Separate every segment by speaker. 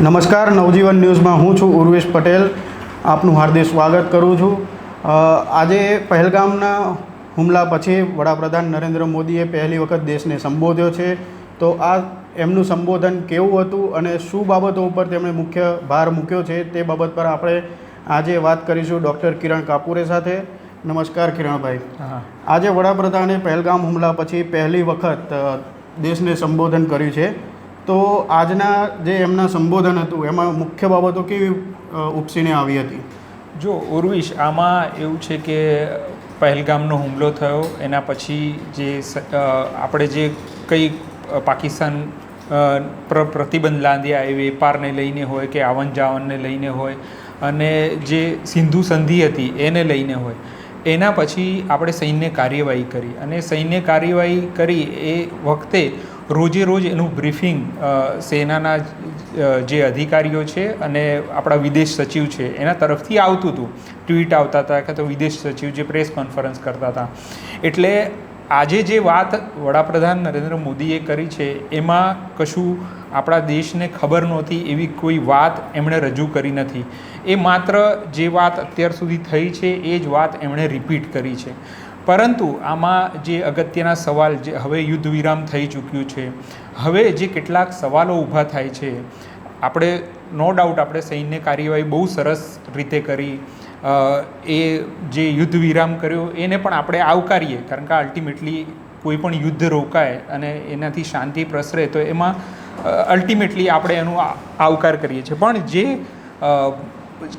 Speaker 1: નમસ્કાર, નવજીવન ન્યૂઝમાં હું છું ઉર્વેશ પટેલ. આપનું હાર્દિક સ્વાગત કરું છું. આજે પહેલગામના હુમલા પછી વડાપ્રધાન નરેન્દ્ર મોદીએ પહેલી વખત દેશને સંબોધ્યો છે. તો આ એમનું સંબોધન કેવું હતું અને શું બાબતો ઉપર તેમણે મુખ્ય ભાર મૂક્યો છે તે બાબત પર આપણે આજે વાત કરીશું ડૉક્ટર કિરણ કાપુરે સાથે. નમસ્કાર કિરણભાઈ. આજે વડાપ્રધાને પહેલગામ હુમલા પછી પહેલી વખત દેશને સંબોધન કર્યું છે. તો આજના જે એમના સંબોધન હતું એમાં મુખ્ય બાબતો કેવી ઉપસીને આવી હતી?
Speaker 2: જો ઉર્વિશ, આમાં એવું છે કે પહેલગામનો હુમલો થયો એના પછી જે આપણે જે કંઈ પાકિસ્તાન પ્રતિબંધ લાદ્યા એ વેપારને લઈને હોય કે આવન જાવનને લઈને હોય અને જે સિંધુ સંધિ હતી એને લઈને હોય, એના પછી આપણે સૈન્ય કાર્યવાહી કરી અને સૈન્ય કાર્યવાહી કરી એ વખતે રોજે રોજ એનું બ્રીફિંગ સેનાના જે અધિકારીઓ છે અને આપણા વિદેશ સચિવ છે એના તરફથી આવતું હતું. ટ્વીટ આવતા હતા કે તો વિદેશ સચિવ જે પ્રેસ કોન્ફરન્સ કરતા હતા. એટલે આજે જે વાત વડાપ્રધાન નરેન્દ્ર મોદીએ કરી છે એમાં કશું આપણા દેશને ખબર નહોતી એવી કોઈ વાત એમણે રજૂ કરી નથી. એ માત્ર જે વાત અત્યાર સુધી થઈ છે એ જ વાત એમણે રિપીટ કરી છે. પરંતુ આમાં જે અગત્યના સવાલ, જે હવે યુદ્ધ વિરામ થઈ ચૂક્યું છે, હવે જે કેટલાક સવાલો ઊભા થાય છે, આપણે નો ડાઉટ આપણે સૈન્ય કાર્યવાહી બહુ સરસ રીતે કરી, એ જે યુદ્ધ વિરામ કર્યો એને પણ આપણે આવકારીએ, કારણ કે અલ્ટિમેટલી કોઈ પણ યુદ્ધ રોકાય અને એનાથી શાંતિ પ્રસરે તો એમાં અલ્ટિમેટલી આપણે એનો આવકાર કરીએ છીએ. પણ જે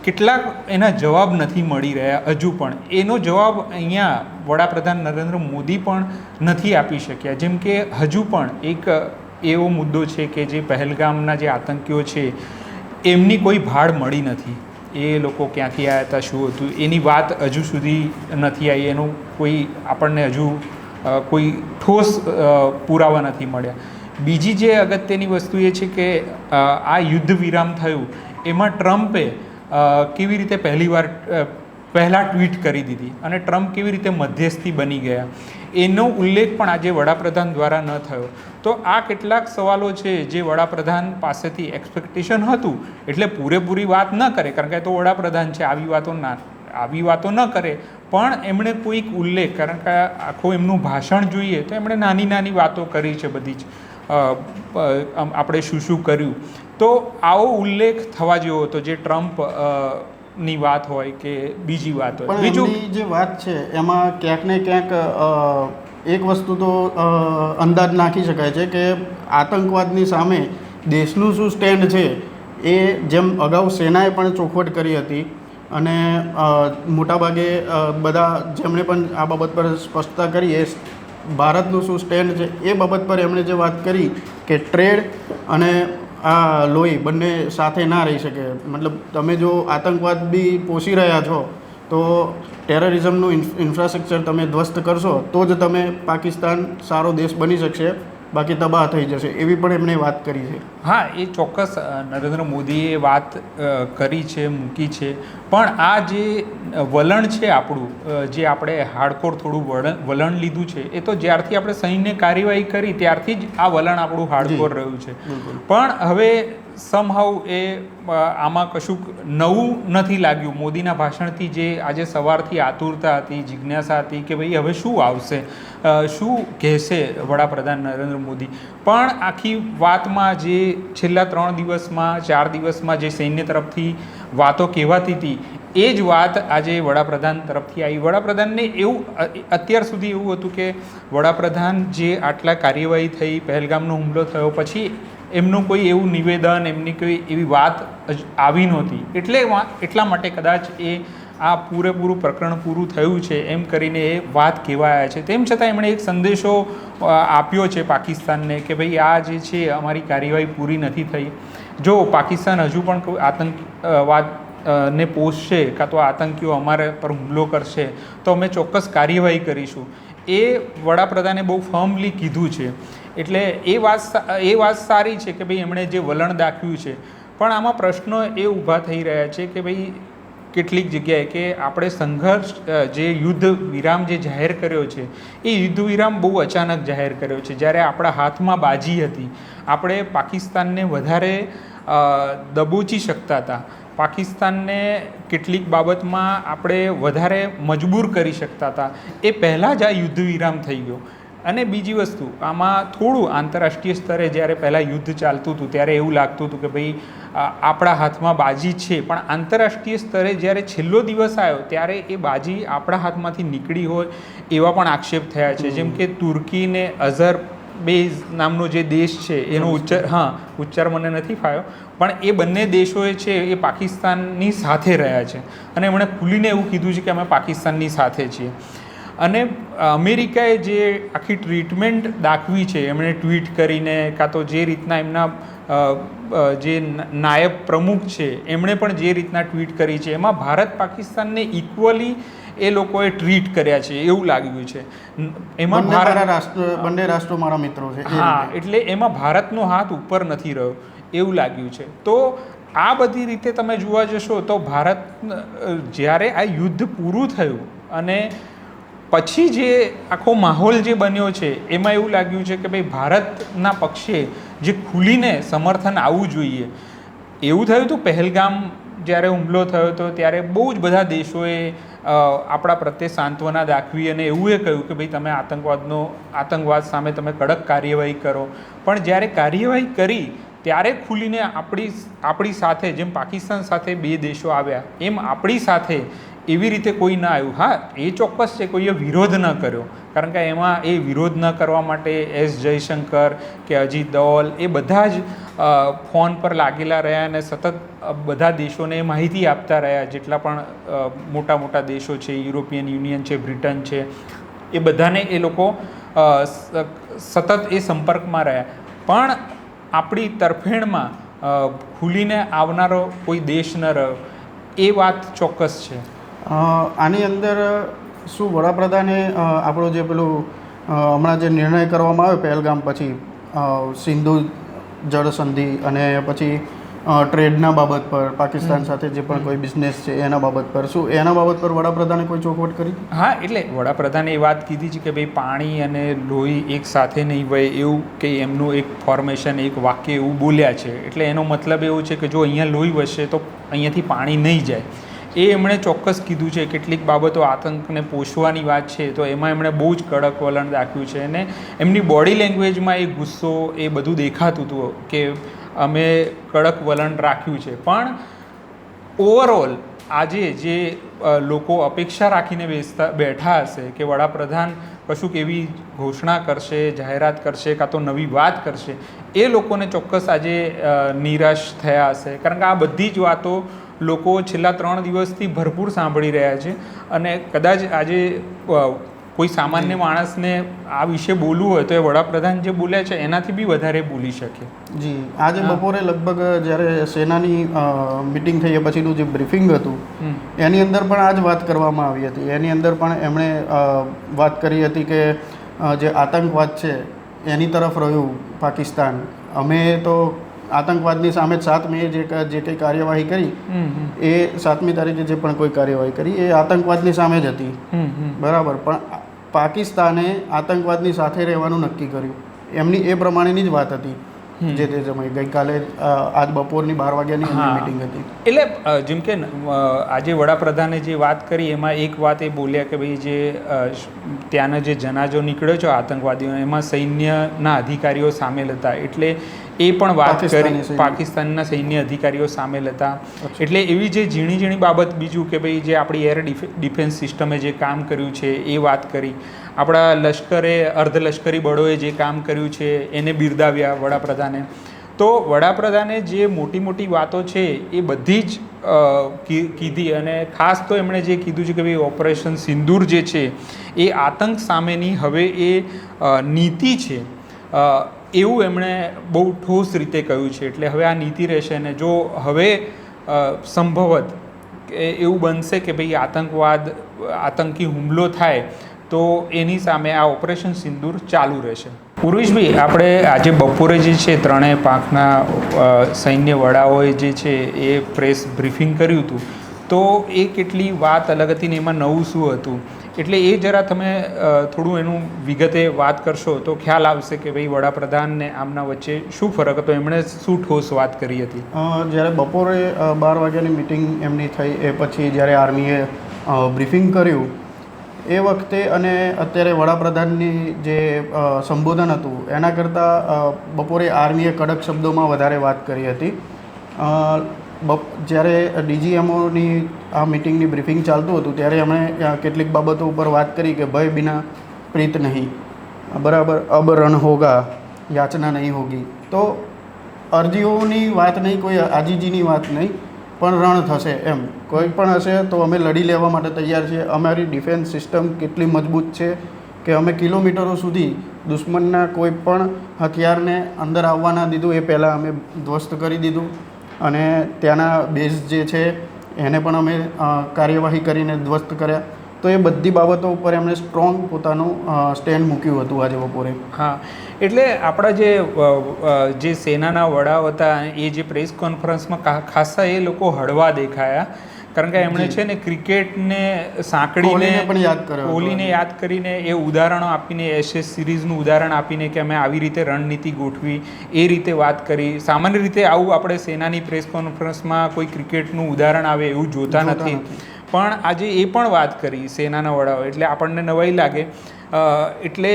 Speaker 2: કેટલાક એના જવાબ નથી મળી રહ્યા હજુ પણ, એનો જવાબ અહીંયા વડાપ્રધાન નરેન્દ્ર મોદી પણ નથી આપી શક્યા. જેમ કે હજુ પણ એક એવો મુદ્દો છે કે જે પહેલગામના જે આતંકીઓ છે એમની કોઈ ભાળ મળી નથી. એ લોકો ક્યાંથી આવ્યા હતા, શું હતું, એની વાત હજુ સુધી નથી આવી. એનું કોઈ આપણને હજુ કોઈ ઠોસ પુરાવા નથી મળ્યા. બીજી જે અગત્યની વસ્તુ એ છે કે આ યુદ્ધ વિરામ થયું એમાં ટ્રમ્પે કેવી રીતે પહેલાં ટ્વીટ કરી દીધી અને ટ્રમ્પ કેવી રીતે મધ્યસ્થી બની ગયા એનો ઉલ્લેખ પણ આજે વડાપ્રધાન દ્વારા ન થયો. તો આ કેટલાક સવાલો છે જે વડાપ્રધાન પાસેથી એક્સપેક્ટેશન હતું, એટલે પૂરેપૂરી વાત ન કરે, કારણ કે તો વડાપ્રધાન છે, આવી વાતો ન કરે, પણ એમણે કોઈક ઉલ્લેખ, કારણ કે આખું એમનું ભાષણ જોઈએ તો એમણે નાની નાની વાતો કરી છે બધી જ, આપણે શું શું કર્યું. તો આવો ઉલ્લેખ થવા જેવો હતો, જે ટ્રમ્પ ની વાત હોય કે બીજી વાત હોય.
Speaker 1: બીજું જે વાત છે એમાં ક્યાંક ને ક્યાંક એક વસ્તુ તો અંદાજ નાખી શકાય છે કે આતંકવાદની સામે દેશનું શું સ્ટેન્ડ છે એ જેમ અગાઉ સેનાએ પણ ચોખવટ કરી હતી અને મોટાભાગે બધા જેમણે પણ આ બાબત પર સ્પષ્ટતા કરી એ ભારતનું શું સ્ટેન્ડ છે એ બાબત પર એમણે જે વાત કરી કે ટ્રેડ અને આ લોહી બંને સાથે ના રહી શકે. મતલબ તમે જો આતંકવાદ બી પોષી રહ્યા છો તો ટેરરિઝમનું ઇન્ફ્રાસ્ટ્રક્ચર તમે ધ્વસ્ત કરશો તો જ તમે પાકિસ્તાન સારો દેશ બની શકશે, બાકી તબાહ થઈ જશે, એવી પણ એમણે વાત કરી છે.
Speaker 2: હા, એ ચોક્કસ નરેન્દ્ર મોદીએ વાત કરી છે, મૂકી છે. પણ આ જે વલણ છે આપણું, જે આપણે હાર્ડકોર થોડું વલણ લીધું છે, એ તો જ્યારથી આપણે સૈન્ય કાર્યવાહી કરી ત્યારથી જ આ વલણ આપણું હાર્ડકોર રહ્યું છે. પણ હવે સમહાઉ એ આમાં કશું નવું નથી લાગ્યું. મોદીના ભાષણથી જે આજે સવારથી આતુરતા હતી, જિજ્ઞાસા હતી કે ભાઈ હવે શું આવશે, શું કહેશે વડાપ્રધાન નરેન્દ્ર મોદી. પણ આખી વાતમાં જે છેલ્લા 3 દિવસમાં 4 દિવસમાં જે સૈન્ય તરફથી વાતો કહેવાતી હતી એ જ વાત આજે વડાપ્રધાન તરફથી આવી. વડાપ્રધાનને એવું અત્યાર સુધી એવું હતું કે વડાપ્રધાન જે આટલા કાર્યવાહી થઈ, પહેલગામનો હુમલો થયો પછી એમનું કોઈ એવું નિવેદન, એમની કોઈ એવી વાત આવી નહોતી. એટલા માટે કદાચ એ આ પૂરેપૂરું પ્રકરણ પૂરું થયું છે એમ કરીને એ વાત કહેવાયા છે. તેમ છતાં એમણે એક સંદેશો આપ્યો છે પાકિસ્તાનને કે ભાઈ આ જે છે અમારી કાર્યવાહી પૂરી નથી થઈ. જો પાકિસ્તાન હજુ પણ કોઈ આતંકવાદ ને પોષશે કાં તો આતંકીઓ અમારા પર હુમલો કરશે તો અમે ચોક્કસ કાર્યવાહી કરીશું, એ વડાપ્રધાને બહુ ફર્મલી કીધું છે. એટલે એ વાત સારી છે કે ભાઈ એમણે જે વલણ દાખવ્યું છે. પણ આમાં પ્રશ્નો એ ઊભા થઈ રહ્યા છે કે ભાઈ કેટલીક જગ્યાએ કે આપણે સંઘર્ષ જે યુદ્ધ વિરામ જે જાહેર કર્યો છે એ યુદ્ધ વિરામ બહુ અચાનક જાહેર કર્યો છે. જ્યારે આપણા હાથમાં બાજી હતી, આપણે પાકિસ્તાનને વધારે દબોચી શકતા હતા. પાકિસ્તાનને કેટલીક બાબતમાં આપણે વધારે મજબૂર કરી શકતા હતા. એ પહેલાં જ આ યુદ્ધ વિરામ થઈ ગયો. અને બીજી વસ્તુ, આમાં થોડું આંતરરાષ્ટ્રીય સ્તરે જ્યારે પહેલાં યુદ્ધ ચાલતું હતું ત્યારે એવું લાગતું હતું કે ભાઈ આપણા હાથમાં બાજી છે, પણ આંતરરાષ્ટ્રીય સ્તરે જ્યારે છેલ્લો દિવસ આવ્યો ત્યારે એ બાજી આપણા હાથમાંથી નીકળી હોય એવા પણ આક્ષેપ થયા છે. જેમ કે તુર્કીને અઝરબૈજાન નામનો જે દેશ છે એનો ઉચ્ચાર મને નથી ફાવ્યો, પણ એ બંને દેશોએ છે એ પાકિસ્તાનની સાથે રહ્યા છે અને એમણે ખુલીને એવું કીધું છે કે અમે પાકિસ્તાનની સાથે છીએ. અને અમેરિકાએ જે આખી ટ્રીટમેન્ટ દાખવી છે, એમણે ટ્વીટ કરીને, કાં તો જે રીતના એમના જે નાયબ પ્રમુખ છે એમણે પણ જે રીતના ટ્વીટ કરી છે, એમાં ભારત પાકિસ્તાનને ઇક્વલી એ લોકોએ ટ્રીટ કર્યા છે એવું લાગ્યું છે. એમાં
Speaker 1: બંને રાષ્ટ્રો મારા મિત્રો છે.
Speaker 2: હા, એટલે એમાં ભારતનો હાથ ઉપર નથી રહ્યો એવું લાગ્યું છે. તો આ બધી રીતે તમે જોવા જશો તો ભારત જ્યારે આ યુદ્ધ પૂરું થયું અને પછી જે આખો માહોલ જે બન્યો છે એમાં એવું લાગ્યું છે કે ભાઈ ભારતના પક્ષે જે ખુલીને સમર્થન આવવું જોઈએ. એવું થયું હતું પહેલગામ જ્યારે હુમલો થયો હતો ત્યારે બહુ જ બધા દેશોએ આપણા પ્રત્યે સાંત્વના દાખવી અને એવું એ કહ્યું કે ભાઈ તમે આતંકવાદ સામે તમે કડક કાર્યવાહી કરો. પણ જ્યારે કાર્યવાહી કરી ત્યારે ખુલીને આપણી સાથે, જેમ પાકિસ્તાન સાથે બે દેશો આવ્યા એમ આપણી સાથે એવી રીતે કોઈ ના આવ્યું. હા, એ ચોક્કસ છે, કોઈએ વિરોધ ન કર્યો, કારણ કે એમાં એ વિરોધ ન કરવા માટે એસ જયશંકર કે અજીત દોવલ એ બધા જ ફોન પર લાગેલા રહ્યા અને સતત બધા દેશોને માહિતી આપતા રહ્યા. જેટલા પણ મોટા મોટા દેશો છે, યુરોપિયન યુનિયન છે, બ્રિટન છે, એ બધાને એ લોકો સતત એ સંપર્કમાં રહ્યા. પણ આપણી તરફેણમાં ખુલીને આવનારો કોઈ દેશ ન રહ્યો, એ વાત ચોક્કસ છે.
Speaker 1: આની અંદર શું વડાપ્રધાને આપણો જે પેલું હમણાં જે નિર્ણય કરવામાં આવ્યો પહેલગામ પછી, સિંધુ જળ સંધિ અને પછી ટ્રેડના બાબત પર પાકિસ્તાન સાથે જે પણ કોઈ બિઝનેસ છે એના બાબત પર, શું એના બાબત પર વડાપ્રધાને કોઈ ચોખવટ કરી?
Speaker 2: હા, એટલે વડાપ્રધાને એ વાત કીધી છે કે ભાઈ પાણી અને લોહી એક સાથે નહીં વહે, એવું કે એમનું એક ફોર્મેશન, એક વાક્ય એવું બોલ્યા છે. એટલે એનો મતલબ એવું છે કે જો અહીંયા લોહી વસશે તો અહીંયાથી પાણી નહીં જાય. એ એમણે ચોક્કસ કીધું છે. કેટલીક બાબતો આતંકને પોષવાની વાત છે તો એમાં એમણે બહુ જ કડક વલણ દાખ્યું છે અને એમની બોડી લેંગ્વેજમાં એ ગુસ્સો એ બધું દેખાતું હતું કે અમે કડક વલણ રાખ્યું છે. પણ ઓવરઓલ આજે જે લોકો અપેક્ષા રાખીને બેઠા હશે કે વડાપ્રધાન કશુંક એવી ઘોષણા કરશે, જાહેરાત કરશે, કાં તો નવી વાત કરશે, એ લોકોને ચોક્કસ આજે નિરાશ થયા હશે. કારણ કે આ બધી જ વાતો લોકો છેલ્લા 3 દિવસથી ભરપૂર સાંભળી રહ્યા છે અને કદાચ આજે કોઈ સામાન્ય માણસને આ વિશે બોલવું હોય તો એ વડાપ્રધાન જે બોલ્યા છે એનાથી બી વધારે બોલી શકે.
Speaker 1: જી, આજે બપોરે લગભગ જ્યારે સેનાની મિટિંગ થઈ પછીનું જે બ્રીફિંગ હતું એની અંદર પણ આ જ વાત કરવામાં આવી હતી. એની અંદર પણ એમણે વાત કરી હતી કે જે આતંકવાદ છે એની તરફ રહ્યું પાકિસ્તાન. અમે તો આતંકવાદની સામે 7 મે જે કંઈ કાર્યવાહી કરી એ 7મી તારીખે જે પણ કોઈ કાર્યવાહી કરી એ આતંકવાદની સામે જ હતી, બરાબર. પણ પાકિસ્તાને આતંકવાદની સાથે રહેવાનું નક્કી કર્યું. એમની એ પ્રમાણેની જ વાત હતી જે તે સમયે. ગઈકાલે આજ બપોરની 12 વાગ્યાની મિટિંગ હતી.
Speaker 2: એટલે જેમ કે આજે વડાપ્રધાને જે વાત કરી એમાં એક વાત એ બોલ્યા કે ભાઈ જે ત્યાંનો જે જનાજો નીકળ્યો છે આતંકવાદીઓ એમાં સૈન્યના અધિકારીઓ સામેલ હતા. એટલે એ પણ વાત કરી, પાકિસ્તાનના સૈન્ય અધિકારીઓ સામેલ હતા. એટલે એવી જે ઝીણી ઝીણી બાબત, બીજું કે ભાઈ જે આપણી એર ડિફેન્સ સિસ્ટમે જે કામ કર્યું છે એ વાત કરી. આપણા લશ્કરે, અર્ધલશ્કરી બળોએ જે કામ કર્યું છે એને બિરદાવ્યા વડાપ્રધાને. તો વડાપ્રધાને જે મોટી મોટી વાતો છે એ બધી જ કીધી અને ખાસ તો એમણે જે કીધું છે કે ભાઈ ઓપરેશન સિંદૂર જે છે એ આતંક સામેની હવે એ નીતિ છે એવું એમણે બહુ ઠોસ રીતે કહ્યું છે. એટલે હવે આ નીતિ રહેશે અને જો હવે સંભવત એવું બનશે કે ભાઈ આતંકી હુમલો થાય તો એની સામે આ ઓપરેશન સિંદૂર ચાલુ રહેશે. પૂર્વેશભાઈ, આપણે આજે બપોરે જે છે 3 પાંખના સૈન્ય વડાઓએ જે છે એ પ્રેસ બ્રીફિંગ કર્યું હતું તો એ કેટલી વાત અલગ હતી ને એમાં નવું શું હતું એટલે એ જરા તમે થોડું એનું વિગતે વાત કરશો તો ખ્યાલ આવશે કે ભાઈ વડાપ્રધાન ને આમના વચ્ચે શું ફરક હતો, એમણે શું ઠોસ વાત કરી હતી.
Speaker 1: જ્યારે બપોરે 12 વાગ્યાની મિટિંગ એમની થઈ એ પછી જ્યારે આર્મીએ બ્રીફિંગ કર્યું એ વખતે અને અત્યારે વડાપ્રધાનની જે સંબોધન હતું એના કરતાં બપોરે આર્મીએ કડક શબ્દોમાં વધારે વાત કરી હતી. જ્યારે ડીજીએમઓની આ મિટિંગની બ્રીફિંગ ચાલતું હતું ત્યારે એમણે કેટલીક બાબતો ઉપર વાત કરી કે ભય બિના પ્રીત નહીં, બરાબર, અબ રણ હોગા યાચના નહીં હોગી. તો અરજીઓની વાત નહીં, કોઈ આજીજીની વાત નહીં, પણ રણ થશે એમ. કોઈ પણ હશે તો અમે લડી લેવા માટે તૈયાર છીએ. અમારી ડિફેન્સ સિસ્ટમ કેટલી મજબૂત છે કે અમે કિલોમીટરો સુધી દુશ્મનના કોઈ પણ હથિયારને અંદર આવવા ના દીધું, એ પહેલાં અમે ધ્વસ્ત કરી દીધું અને ત્યાંના બેઝ જે છે એને પણ અમે કાર્યવાહી કરીને ધ્વસ્ત કર્યા. તો એ બધી બાબતો ઉપર એમણે સ્ટ્રોંગ પોતાનું સ્ટેન્ડ મૂક્યું હતું આજે બપોરે.
Speaker 2: હા, એટલે આપણા જે સેનાના વડાઓ હતા એ જે પ્રેસ કોન્ફરન્સમાં ખાસા એ લોકો હળવા દેખાયા, કારણ કે એમણે છે ને ક્રિકેટને સાંકળીને
Speaker 1: પણ યાદ કર્યો,
Speaker 2: કોહલીને યાદ કરીને એ ઉદાહરણો આપીને, એશેસ સિરીઝનું ઉદાહરણ આપીને કે અમે આવી રીતે રણનીતિ ગોઠવી એ રીતે વાત કરી. સામાન્ય રીતે આવું આપણે સેનાની પ્રેસ કોન્ફરન્સમાં કોઈ ક્રિકેટનું ઉદાહરણ આવે એવું જોતા નથી, પણ આજે એ પણ વાત કરી સેનાના વડાઓ, એટલે આપણને નવાઈ લાગે. એટલે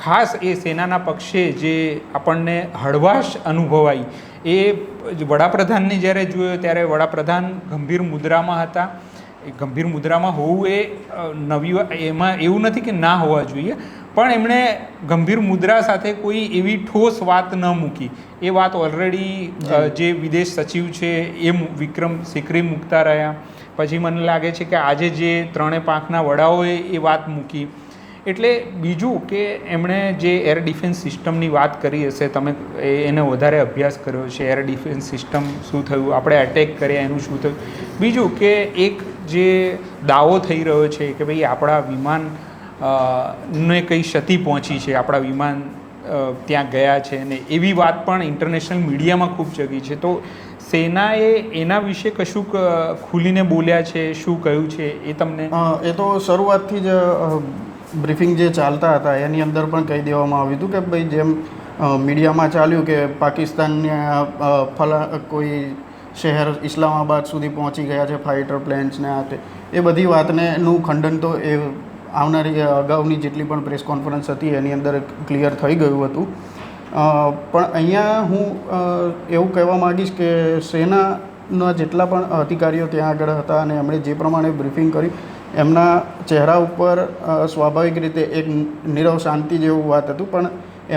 Speaker 2: ખાસ એ સેનાના પક્ષે જે આપણને હળવાશ અનુભવાઈ એ વડાપ્રધાનને જ્યારે જોયો ત્યારે વડાપ્રધાન ગંભીર મુદ્રામાં હતા. એ ગંભીર મુદ્રામાં હોવું એ નવી, એમાં એવું નથી કે ના હોવા જોઈએ, પણ એમણે ગંભીર મુદ્રા સાથે કોઈ એવી ઠોસ વાત ન મૂકી. એ વાત ઓલરેડી જે વિદેશ સચિવ છે એ વિક્રમ સિકરી મૂકતા રહ્યા. પછી મને લાગે છે કે આજે જે 3 પાંખના વડાઓએ એ વાત મૂકી. એટલે બીજું કે એમણે જે એર ડિફેન્સ સિસ્ટમની વાત કરી હશે, તમે એને વધારે અભ્યાસ કર્યો છે, એર ડિફેન્સ સિસ્ટમ શું થયું, આપણે એટેક કર્યા એનું શું થયું. બીજું કે એક જે દાવો થઈ રહ્યો છે કે ભાઈ આપણા વિમાન ને કંઈ ક્ષતિ પહોંચી છે, આપણા વિમાન ત્યાં ગયા છે, ને એવી વાત પણ ઇન્ટરનેશનલ મીડિયામાં ખૂબ જગી છે. તો સેનાએ એના વિશે કશું ખુલીને બોલ્યા છે, શું કહ્યું છે એ તમને?
Speaker 1: એ તો શરૂઆતથી જ બ્રીફિંગ જે ચાલતા હતા એની અંદર પણ કહી દેવામાં આવ્યું હતું કે ભાઈ જેમ મીડિયામાં ચાલ્યું કે પાકિસ્તાનને કોઈ શહેર ઇસ્લામાબાદ સુધી પહોંચી ગયા છે ફાઇટર પ્લેન્સને આ તે, એ બધી વાતનેનું ખંડન તો એ આવનારી અગાઉની જેટલી પણ પ્રેસ કોન્ફરન્સ હતી એની અંદર ક્લિયર થઈ ગયું હતું. પણ અહીંયા હું એવું કહેવા માગીશ કે સેનાના જેટલા પણ અધિકારીઓ ત્યાં આગળ હતા અને એમણે જે પ્રમાણે બ્રીફિંગ કરી એમના ચહેરા ઉપર સ્વાભાવિક રીતે એક નીરવ શાંતિ જેવું વાત હતું, પણ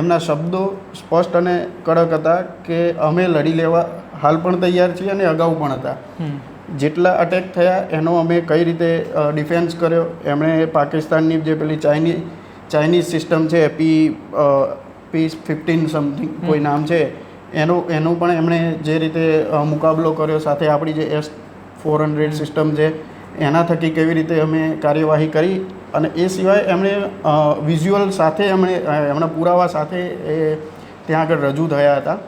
Speaker 1: એમના શબ્દો સ્પષ્ટ અને કડક હતા કે અમે લડી લેવા હાલ પણ તૈયાર છીએ અને અગાઉ પણ હતા. જેટલા અટેક થયા એનો અમે કઈ રીતે ડિફેન્સ કર્યો. એમણે પાકિસ્તાનની જે પેલી ચાઇનીઝ સિસ્ટમ છે P-15 સમથિંગ કોઈ નામ છે એનો પણ એમણે જે રીતે મુકાબલો કર્યો, સાથે આપણી જે S-400 સિસ્ટમ છે એના થકી કેવી રીતે અમે કાર્યવાહી કરી. અને એ સિવાય એમણે વિઝ્યુઅલ સાથે એમના પુરાવા સાથે એ ત્યાં આગળ રજૂ થયા હતા.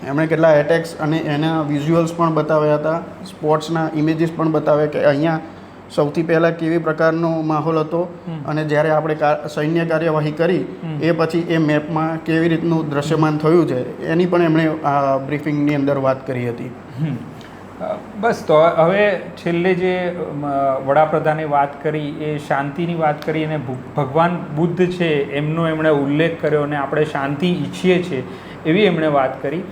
Speaker 1: એમણે કેટલા એટેક્સ અને એના વિઝ્યુઅલ્સ પણ બતાવ્યા હતા, સ્પોર્ટ્સના ઇમેજીસ પણ બતાવ્યા કે અહીંયા સૌથી પહેલાં કેવી પ્રકારનો માહોલ હતો અને જ્યારે આપણે સૈન્ય કાર્યવાહી કરી એ પછી એ મેપમાં કેવી રીતનું દ્રશ્યમાન થયું છે એની પણ એમણે આ બ્રીફિંગની અંદર વાત કરી હતી.
Speaker 2: બસ, તો હવે છેલ્લે જે વડાપ્રધાને વાત કરી એ શાંતિની વાત કરી અને ભગવાન બુદ્ધ છે એમનો એમણે ઉલ્લેખ કર્યો અને આપણે શાંતિ ઈચ્છીએ છીએ એવી એમણે વાત કરી.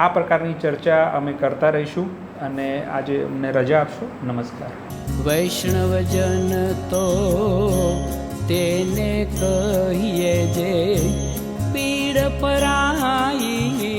Speaker 2: આ પ્રકારની ચર્ચા અમે કરતા રહીશું અને આજે અમને રજા આપશો. નમસ્કાર.
Speaker 3: વૈષ્ણવજન તો તેને કહીએ જે પીડ પરાઈ.